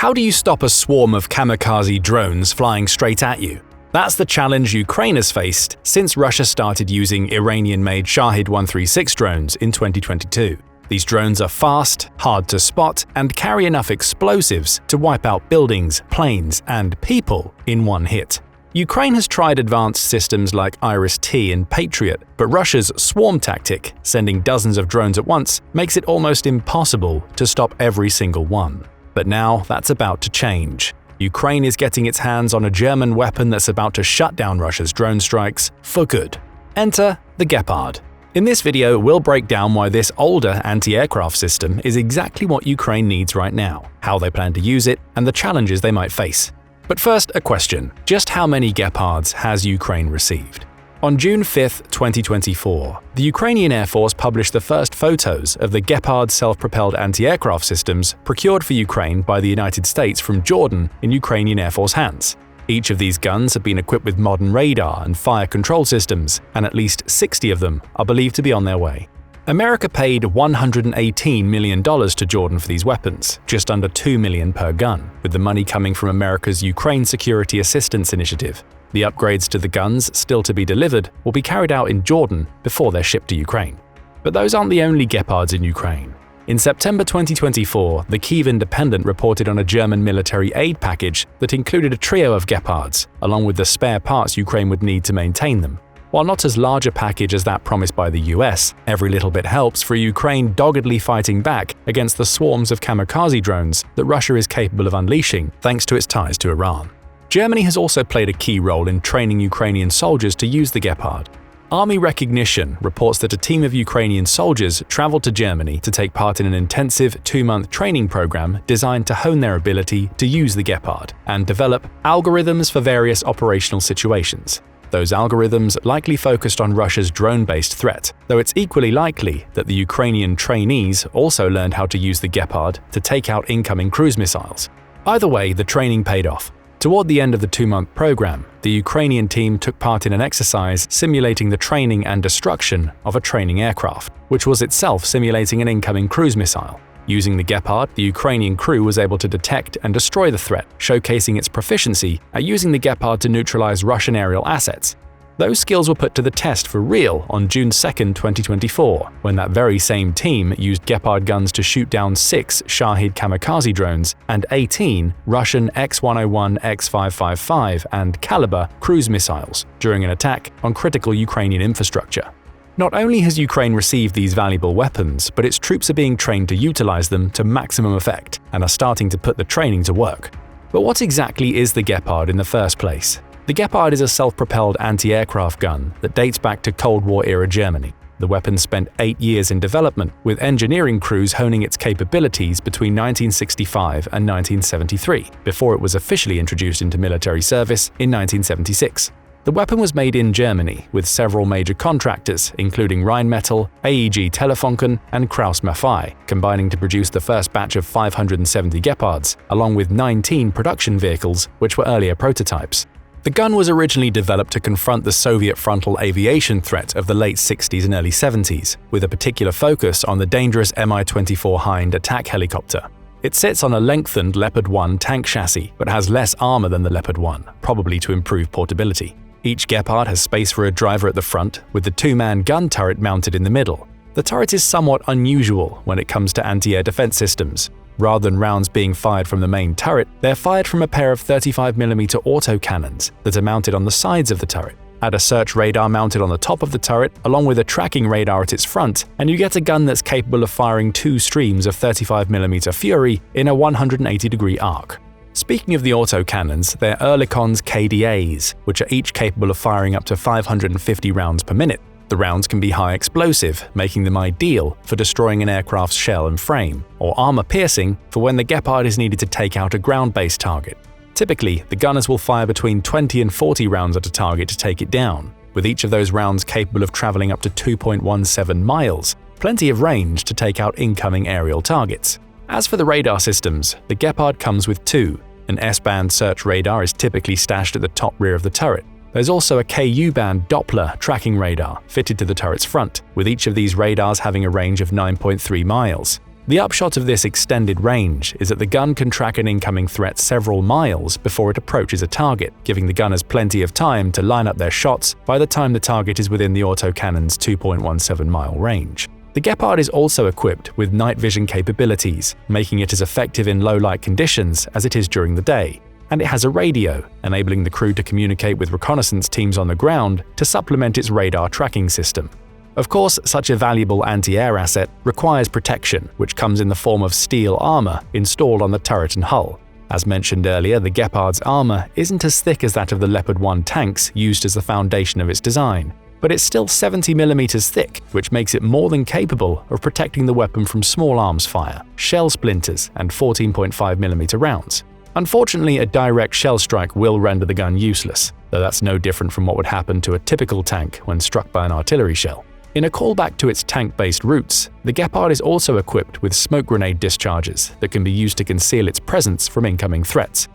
How do you stop a swarm of kamikaze drones flying straight at you? That's the challenge Ukraine has faced since Russia started using Iranian-made Shahed 136 drones in 2022. These drones are fast, hard to spot, and carry enough explosives to wipe out buildings, planes, and people in one hit. Ukraine has tried advanced systems like Iris-T and Patriot, but Russia's swarm tactic, sending dozens of drones at once, makes it almost impossible to stop every single one. But now that's about to change. Ukraine is getting its hands on a German weapon that's about to shut down Russia's drone strikes for good. Enter the Gepard. In this video, we'll break down why this older anti-aircraft system is exactly what Ukraine needs right now, how they plan to use it, and the challenges they might face. But first, a question. Just how many Gepards has Ukraine received? On June 5, 2024, the Ukrainian Air Force published the first photos of the Gepard self-propelled anti-aircraft systems procured for Ukraine by the United States from Jordan in Ukrainian Air Force hands. Each of these guns have been equipped with modern radar and fire control systems, and at least 60 of them are believed to be on their way. America paid $118 million to Jordan for these weapons, just under $2 million per gun, with the money coming from America's Ukraine Security Assistance Initiative. The upgrades to the guns still to be delivered will be carried out in Jordan before they're shipped to Ukraine. But those aren't the only Gepards in Ukraine. In September 2024, the Kyiv Independent reported on a German military aid package that included a trio of Gepards, along with the spare parts Ukraine would need to maintain them. While not as large a package as that promised by the US, every little bit helps for Ukraine doggedly fighting back against the swarms of kamikaze drones that Russia is capable of unleashing thanks to its ties to Iran. Germany has also played a key role in training Ukrainian soldiers to use the Gepard. Army Recognition reports that a team of Ukrainian soldiers traveled to Germany to take part in an intensive 2-month training program designed to hone their ability to use the Gepard and develop algorithms for various operational situations. Those algorithms likely focused on Russia's drone-based threat, though it's equally likely that the Ukrainian trainees also learned how to use the Gepard to take out incoming cruise missiles. Either way, the training paid off. Toward the end of the 2-month program, the Ukrainian team took part in an exercise simulating the training and destruction of a training aircraft, which was itself simulating an incoming cruise missile. Using the Gepard, the Ukrainian crew was able to detect and destroy the threat, showcasing its proficiency at using the Gepard to neutralize Russian aerial assets. Those skills were put to the test for real on June 2, 2024, when that very same team used Gepard guns to shoot down 6 Shahed kamikaze drones and 18 Russian X-101, X-555, and Caliber cruise missiles during an attack on critical Ukrainian infrastructure. Not only has Ukraine received these valuable weapons, but its troops are being trained to utilize them to maximum effect and are starting to put the training to work. But what exactly is the Gepard in the first place? The Gepard is a self-propelled anti-aircraft gun that dates back to Cold War-era Germany. The weapon spent 8 years in development, with engineering crews honing its capabilities between 1965 and 1973, before it was officially introduced into military service in 1976. The weapon was made in Germany, with several major contractors, including Rheinmetall, AEG Telefunken, and Krauss Maffei, combining to produce the first batch of 570 Gepards, along with 19 production vehicles, which were earlier prototypes. The gun was originally developed to confront the Soviet frontal aviation threat of the late 60s and early 70s, with a particular focus on the dangerous Mi-24 Hind attack helicopter. It sits on a lengthened Leopard 1 tank chassis, but has less armor than the Leopard 1, probably to improve portability. Each Gepard has space for a driver at the front, with the 2-man gun turret mounted in the middle. The turret is somewhat unusual when it comes to anti-air defense systems. Rather than rounds being fired from the main turret, they're fired from a pair of 35mm autocannons that are mounted on the sides of the turret. Add a search radar mounted on the top of the turret, along with a tracking radar at its front, and you get a gun that's capable of firing 2 streams of 35mm Fury in a 180-degree arc. Speaking of the autocannons, they're Oerlikon's KDAs, which are each capable of firing up to 550 rounds per minute. The rounds can be high explosive, making them ideal for destroying an aircraft's shell and frame, or armor-piercing for when the Gepard is needed to take out a ground-based target. Typically, the gunners will fire between 20 and 40 rounds at a target to take it down, with each of those rounds capable of traveling up to 2.17 miles, plenty of range to take out incoming aerial targets. As for the radar systems, the Gepard comes with 2. An S-band search radar is typically stashed at the top rear of the turret. There's also a Ku-band Doppler tracking radar fitted to the turret's front, with each of these radars having a range of 9.3 miles. The upshot of this extended range is that the gun can track an incoming threat several miles before it approaches a target, giving the gunners plenty of time to line up their shots by the time the target is within the autocannon's 2.17-mile range. The Gepard is also equipped with night vision capabilities, making it as effective in low-light conditions as it is during the day. And it has a radio, enabling the crew to communicate with reconnaissance teams on the ground to supplement its radar tracking system. Of course, such a valuable anti-air asset requires protection, which comes in the form of steel armor installed on the turret and hull. As mentioned earlier, the Gepard's armor isn't as thick as that of the Leopard 1 tanks used as the foundation of its design, but it's still 70mm thick, which makes it more than capable of protecting the weapon from small arms fire, shell splinters, and 14.5mm rounds. Unfortunately, a direct shell strike will render the gun useless, though that's no different from what would happen to a typical tank when struck by an artillery shell. In a callback to its tank-based roots, the Gepard is also equipped with smoke grenade discharges that can be used to conceal its presence from incoming threats.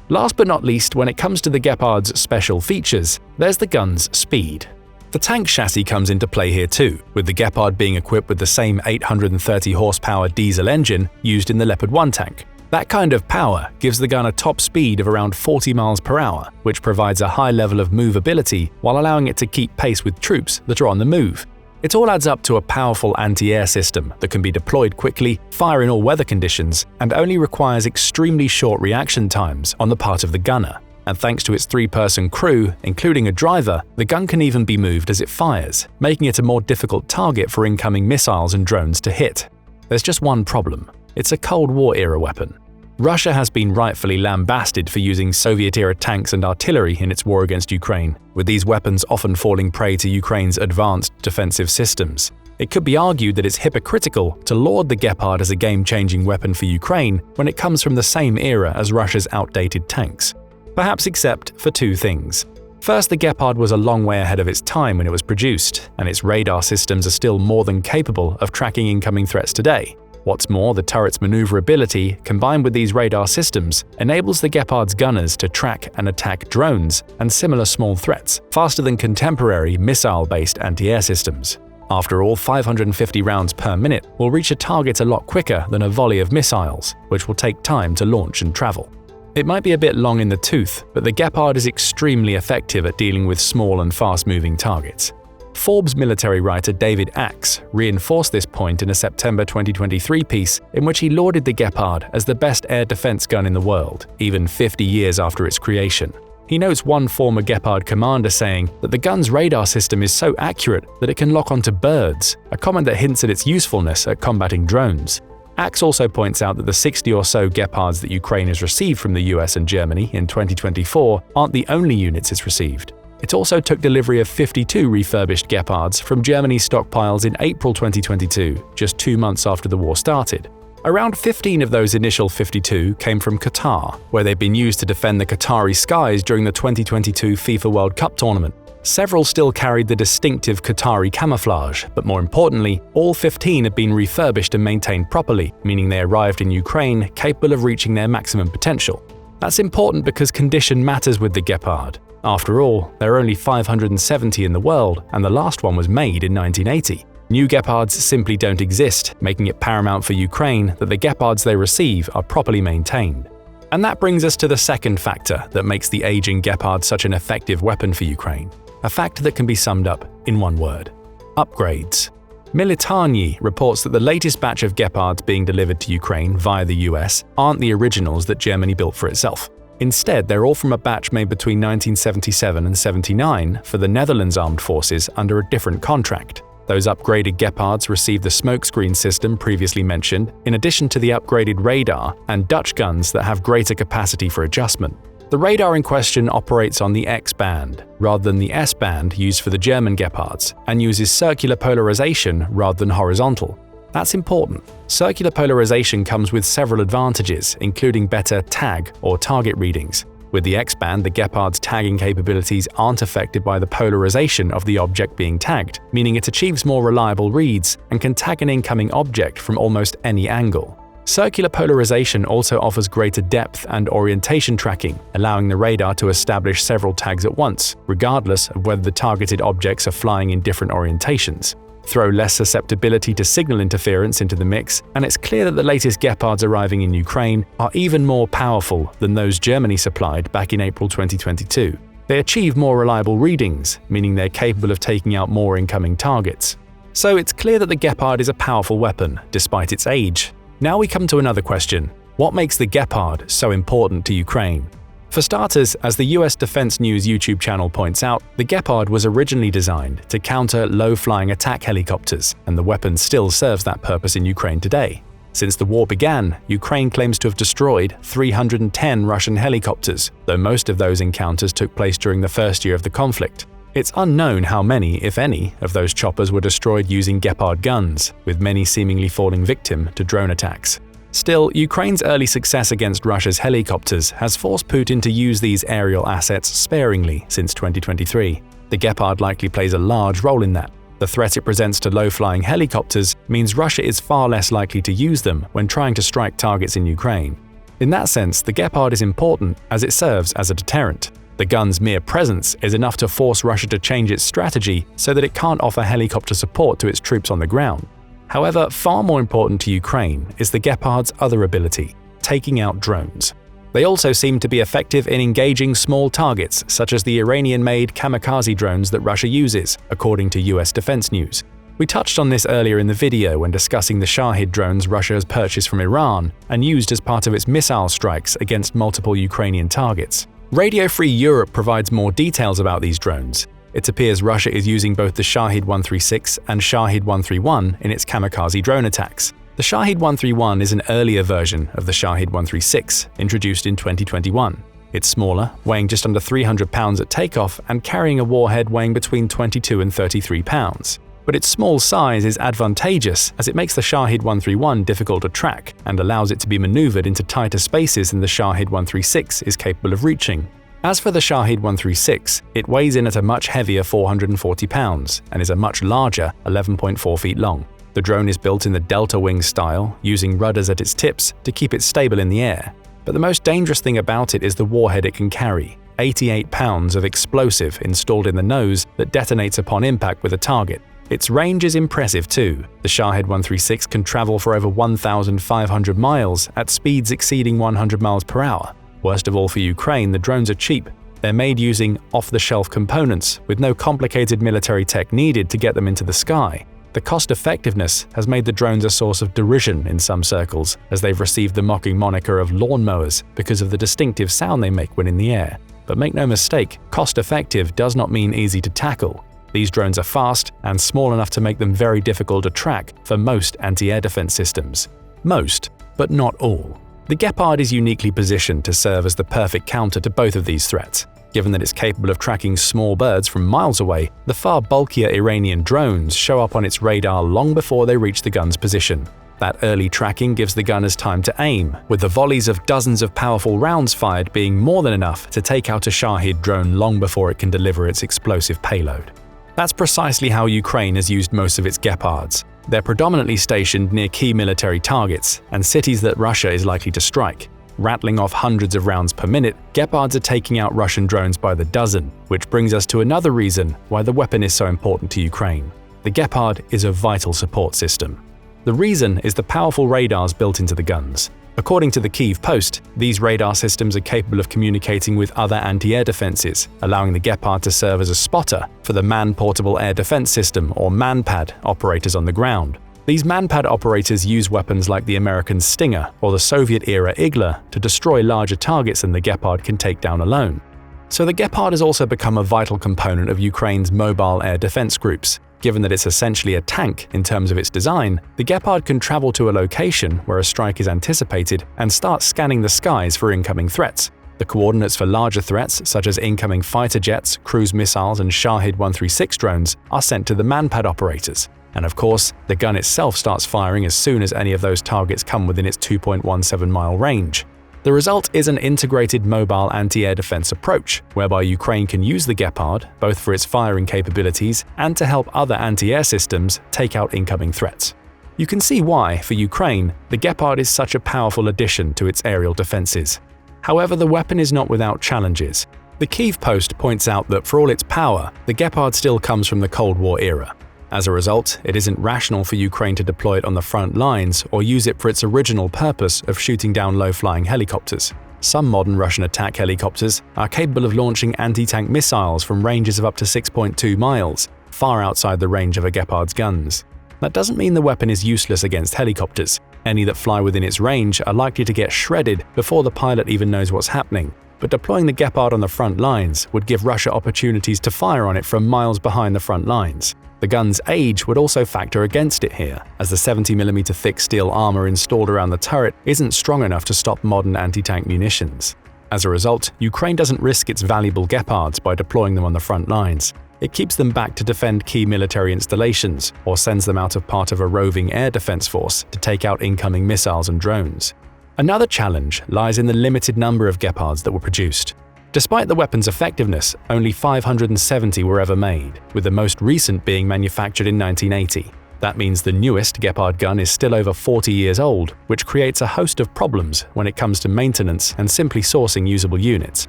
Last but not least, when it comes to the Gepard's special features, there's the gun's speed. The tank chassis comes into play here too, with the Gepard being equipped with the same 830 horsepower diesel engine used in the Leopard 1 tank. That kind of power gives the gun a top speed of around 40 miles per hour, which provides a high level of movability while allowing it to keep pace with troops that are on the move. It all adds up to a powerful anti-air system that can be deployed quickly, fire in all weather conditions, and only requires extremely short reaction times on the part of the gunner. And thanks to its 3-person crew, including a driver, the gun can even be moved as it fires, making it a more difficult target for incoming missiles and drones to hit. There's just one problem. It's a Cold War-era weapon. Russia has been rightfully lambasted for using Soviet-era tanks and artillery in its war against Ukraine, with these weapons often falling prey to Ukraine's advanced defensive systems. It could be argued that it's hypocritical to laud the Gepard as a game-changing weapon for Ukraine when it comes from the same era as Russia's outdated tanks. Perhaps except for two things. First, the Gepard was a long way ahead of its time when it was produced, and its radar systems are still more than capable of tracking incoming threats today. What's more, the turret's maneuverability, combined with these radar systems, enables the Gepard's gunners to track and attack drones and similar small threats faster than contemporary missile-based anti-air systems. After all, 550 rounds per minute will reach a target a lot quicker than a volley of missiles, which will take time to launch and travel. It might be a bit long in the tooth, but the Gepard is extremely effective at dealing with small and fast-moving targets. Forbes military writer David Axe reinforced this point in a September 2023 piece in which he lauded the Gepard as the best air defense gun in the world, even 50 years after its creation. He notes one former Gepard commander saying that the gun's radar system is so accurate that it can lock onto birds, a comment that hints at its usefulness at combating drones. Axe also points out that the 60 or so Gepards that Ukraine has received from the US and Germany in 2024 aren't the only units it's received. It also took delivery of 52 refurbished Gepards from Germany's stockpiles in April 2022, just 2 months after the war started. Around 15 of those initial 52 came from Qatar, where they've been used to defend the Qatari skies during the 2022 FIFA World Cup tournament. Several still carried the distinctive Qatari camouflage, but more importantly, all 15 have been refurbished and maintained properly, meaning they arrived in Ukraine capable of reaching their maximum potential. That's important because condition matters with the Gepard. After all, there are only 570 in the world, and the last one was made in 1980. New Gepards simply don't exist, making it paramount for Ukraine that the Gepards they receive are properly maintained. And that brings us to the second factor that makes the aging Gepard such an effective weapon for Ukraine. A factor that can be summed up in one word: upgrades. Militarny reports that the latest batch of Gepards being delivered to Ukraine via the US aren't the originals that Germany built for itself. Instead, they're all from a batch made between 1977 and 79 for the Netherlands Armed Forces under a different contract. Those upgraded Gepards received the smokescreen system previously mentioned, in addition to the upgraded radar and Dutch guns that have greater capacity for adjustment. The radar in question operates on the X-band, rather than the S-band used for the German Gepards, and uses circular polarization rather than horizontal. That's important. Circular polarization comes with several advantages, including better tag or target readings. With the X-band, the Gepard's tagging capabilities aren't affected by the polarization of the object being tagged, meaning it achieves more reliable reads and can tag an incoming object from almost any angle. Circular polarization also offers greater depth and orientation tracking, allowing the radar to establish several tags at once, regardless of whether the targeted objects are flying in different orientations. Throw less susceptibility to signal interference into the mix, and it's clear that the latest Gepards arriving in Ukraine are even more powerful than those Germany supplied back in April 2022. They achieve more reliable readings, meaning they're capable of taking out more incoming targets. So it's clear that the Gepard is a powerful weapon, despite its age. Now we come to another question. What makes the Gepard so important to Ukraine? For starters, as the US Defense News YouTube channel points out, the Gepard was originally designed to counter low-flying attack helicopters, and the weapon still serves that purpose in Ukraine today. Since the war began, Ukraine claims to have destroyed 310 Russian helicopters, though most of those encounters took place during the first year of the conflict. It's unknown how many, if any, of those choppers were destroyed using Gepard guns, with many seemingly falling victim to drone attacks. Still, Ukraine's early success against Russia's helicopters has forced Putin to use these aerial assets sparingly since 2023. The Gepard likely plays a large role in that. The threat it presents to low-flying helicopters means Russia is far less likely to use them when trying to strike targets in Ukraine. In that sense, the Gepard is important as it serves as a deterrent. The gun's mere presence is enough to force Russia to change its strategy so that it can't offer helicopter support to its troops on the ground. However, far more important to Ukraine is the Gepard's other ability, taking out drones. They also seem to be effective in engaging small targets, such as the Iranian-made kamikaze drones that Russia uses, according to US Defense News. We touched on this earlier in the video when discussing the Shahid drones Russia has purchased from Iran and used as part of its missile strikes against multiple Ukrainian targets. Radio Free Europe provides more details about these drones. It appears Russia is using both the Shahid 136 and Shahid 131 in its kamikaze drone attacks. The Shahid 131 is an earlier version of the Shahid 136, introduced in 2021. It's smaller, weighing just under 300 pounds at takeoff and carrying a warhead weighing between 22 and 33 pounds. But its small size is advantageous as it makes the Shahid 131 difficult to track and allows it to be maneuvered into tighter spaces than the Shahid 136 is capable of reaching. As for the Shahid 136, it weighs in at a much heavier 440 pounds and is a much larger 11.4 feet long. The drone is built in the delta wing style, using rudders at its tips to keep it stable in the air. But the most dangerous thing about it is the warhead it can carry, 88 pounds of explosive installed in the nose that detonates upon impact with a target. Its range is impressive too. The Shahid 136 can travel for over 1,500 miles at speeds exceeding 100 miles per hour. Worst of all for Ukraine, the drones are cheap. They're made using off-the-shelf components, with no complicated military tech needed to get them into the sky. The cost-effectiveness has made the drones a source of derision in some circles, as they've received the mocking moniker of lawnmowers because of the distinctive sound they make when in the air. But make no mistake, cost-effective does not mean easy to tackle. These drones are fast and small enough to make them very difficult to track for most anti-air defense systems. Most, but not all. The Gepard is uniquely positioned to serve as the perfect counter to both of these threats. Given that it's capable of tracking small birds from miles away, the far bulkier Iranian drones show up on its radar long before they reach the gun's position. That early tracking gives the gunners time to aim, with the volleys of dozens of powerful rounds fired being more than enough to take out a Shahid drone long before it can deliver its explosive payload. That's precisely how Ukraine has used most of its Gepards. They're predominantly stationed near key military targets and cities that Russia is likely to strike. Rattling off hundreds of rounds per minute, Gepards are taking out Russian drones by the dozen, which brings us to another reason why the weapon is so important to Ukraine. The Gepard is a vital support system. The reason is the powerful radars built into the guns. According to the Kyiv Post, these radar systems are capable of communicating with other anti-air defenses, allowing the Gepard to serve as a spotter for the Man-Portable Air Defense System or MANPAD operators on the ground. These MANPAD operators use weapons like the American Stinger or the Soviet-era Igla to destroy larger targets than the Gepard can take down alone. So the Gepard has also become a vital component of Ukraine's mobile air defense groups. Given that it's essentially a tank in terms of its design, the Gepard can travel to a location where a strike is anticipated and start scanning the skies for incoming threats. The coordinates for larger threats, such as incoming fighter jets, cruise missiles, and Shahid 136 drones, are sent to the MANPAD operators. And of course, the gun itself starts firing as soon as any of those targets come within its 2.17-mile range. The result is an integrated mobile anti-air defense approach, whereby Ukraine can use the Gepard both for its firing capabilities and to help other anti-air systems take out incoming threats. You can see why, for Ukraine, the Gepard is such a powerful addition to its aerial defenses. However, the weapon is not without challenges. The Kyiv Post points out that for all its power, the Gepard still comes from the Cold War era. As a result, it isn't rational for Ukraine to deploy it on the front lines or use it for its original purpose of shooting down low-flying helicopters. Some modern Russian attack helicopters are capable of launching anti-tank missiles from ranges of up to 6.2 miles, far outside the range of a Gepard's guns. That doesn't mean the weapon is useless against helicopters. Any that fly within its range are likely to get shredded before the pilot even knows what's happening. But deploying the Gepard on the front lines would give Russia opportunities to fire on it from miles behind the front lines. The gun's age would also factor against it here, as the 70mm thick steel armor installed around the turret isn't strong enough to stop modern anti-tank munitions. As a result, Ukraine doesn't risk its valuable Gepards by deploying them on the front lines. It keeps them back to defend key military installations, or sends them out as part of a roving air defense force to take out incoming missiles and drones. Another challenge lies in the limited number of Gepards that were produced. Despite the weapon's effectiveness, only 570 were ever made, with the most recent being manufactured in 1980. That means the newest Gepard gun is still over 40 years old, which creates a host of problems when it comes to maintenance and simply sourcing usable units.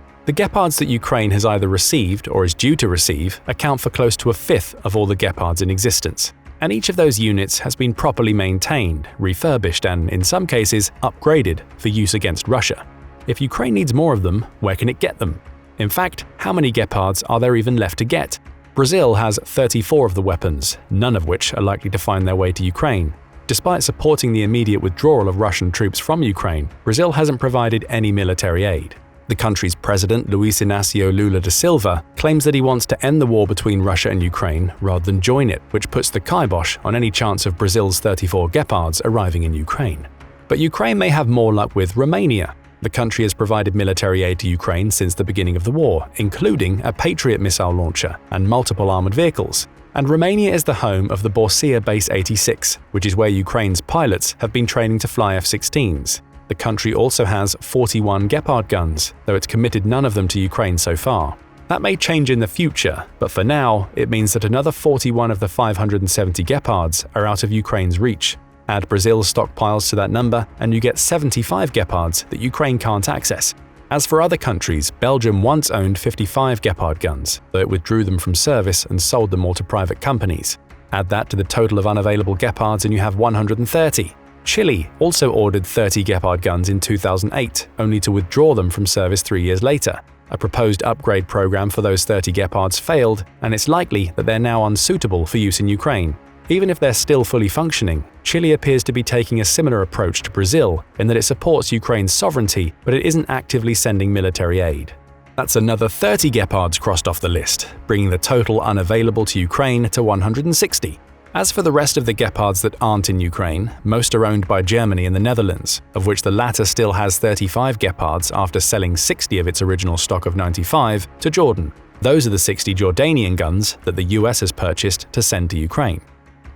The Gepards that Ukraine has either received or is due to receive account for close to a fifth of all the Gepards in existence. And each of those units has been properly maintained, refurbished, and, in some cases, upgraded for use against Russia. If Ukraine needs more of them, where can it get them? In fact, how many Gepards are there even left to get? Brazil has 34 of the weapons, none of which are likely to find their way to Ukraine. Despite supporting the immediate withdrawal of Russian troops from Ukraine, Brazil hasn't provided any military aid. The country's president, Luiz Inácio Lula da Silva, claims that he wants to end the war between Russia and Ukraine rather than join it, which puts the kibosh on any chance of Brazil's 34 Gepards arriving in Ukraine. But Ukraine may have more luck with Romania. The country has provided military aid to Ukraine since the beginning of the war, including a Patriot missile launcher and multiple armored vehicles. And Romania is the home of the Borcea Base 86, which is where Ukraine's pilots have been training to fly F-16s. The country also has 41 Gepard guns, though it's committed none of them to Ukraine so far. That may change in the future, but for now, it means that another 41 of the 570 Gepards are out of Ukraine's reach. Add Brazil's stockpiles to that number, and you get 75 Gepards that Ukraine can't access. As for other countries, Belgium once owned 55 Gepard guns, though it withdrew them from service and sold them all to private companies. Add that to the total of unavailable Gepards and you have 130. Chile also ordered 30 Gepard guns in 2008, only to withdraw them from service 3 years later. A proposed upgrade program for those 30 Gepards failed, and it's likely that they're now unsuitable for use in Ukraine. Even if they're still fully functioning, Chile appears to be taking a similar approach to Brazil in that it supports Ukraine's sovereignty, but it isn't actively sending military aid. That's another 30 Gepards crossed off the list, bringing the total unavailable to Ukraine to 160. As for the rest of the Gepards that aren't in Ukraine, most are owned by Germany and the Netherlands, of which the latter still has 35 Gepards after selling 60 of its original stock of 95 to Jordan. Those are the 60 Jordanian guns that the US has purchased to send to Ukraine.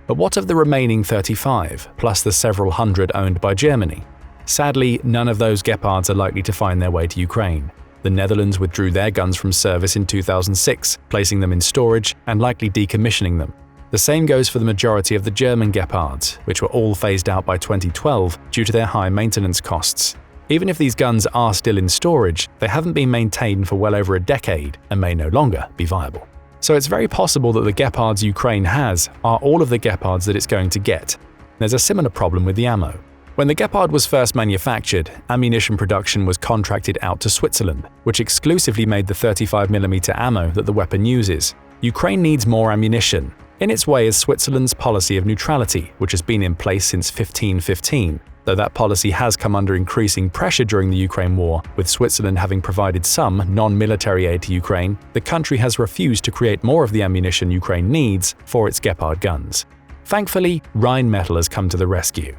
But what of the remaining 35, plus the several hundred owned by Germany? Sadly, none of those Gepards are likely to find their way to Ukraine. The Netherlands withdrew their guns from service in 2006, placing them in storage and likely decommissioning them. The same goes for the majority of the German Gepards, which were all phased out by 2012 due to their high maintenance costs. Even if these guns are still in storage, they haven't been maintained for well over a decade and may no longer be viable. So it's very possible that the Gepards Ukraine has are all of the Gepards that it's going to get. There's a similar problem with the ammo. When the Gepard was first manufactured, ammunition production was contracted out to Switzerland, which exclusively made the 35mm ammo that the weapon uses. Ukraine needs more ammunition. In its way is Switzerland's policy of neutrality, which has been in place since 1515. Though that policy has come under increasing pressure during the Ukraine war, with Switzerland having provided some non-military aid to Ukraine, the country has refused to create more of the ammunition Ukraine needs for its Gepard guns. Thankfully, Rheinmetall has come to the rescue.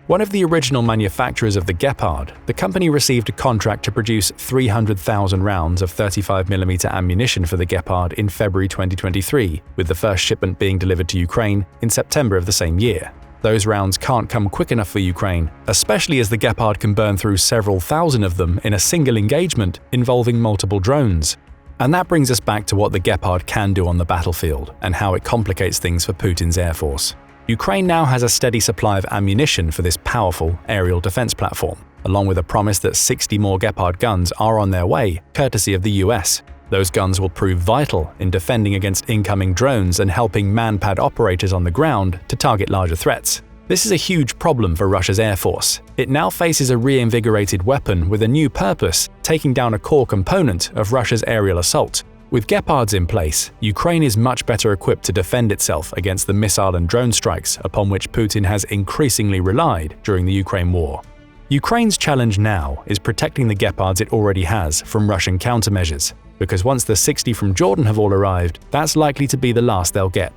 One of the original manufacturers of the Gepard, the company received a contract to produce 300,000 rounds of 35mm ammunition for the Gepard in February 2023, with the first shipment being delivered to Ukraine in September of the same year. Those rounds can't come quick enough for Ukraine, especially as the Gepard can burn through several thousand of them in a single engagement involving multiple drones. And that brings us back to what the Gepard can do on the battlefield and how it complicates things for Putin's air force. Ukraine now has a steady supply of ammunition for this powerful aerial defense platform, along with a promise that 60 more Gepard guns are on their way, courtesy of the US. Those guns will prove vital in defending against incoming drones and helping manpad operators on the ground to target larger threats. This is a huge problem for Russia's Air Force. It now faces a reinvigorated weapon with a new purpose, taking down a core component of Russia's aerial assault. With Gepards in place, Ukraine is much better equipped to defend itself against the missile and drone strikes upon which Putin has increasingly relied during the Ukraine war. Ukraine's challenge now is protecting the Gepards it already has from Russian countermeasures, because once the 60 from Jordan have all arrived, that's likely to be the last they'll get.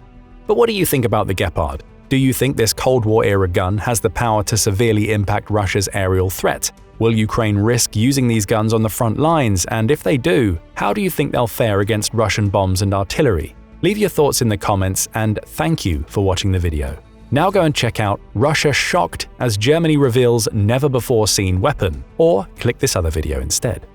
But what do you think about the Gepard? Do you think this Cold War-era gun has the power to severely impact Russia's aerial threat? Will Ukraine risk using these guns on the front lines, and if they do, how do you think they'll fare against Russian bombs and artillery? Leave your thoughts in the comments, and thank you for watching the video. Now go and check out Russia Shocked as Germany reveals never-before-seen weapon, or click this other video instead.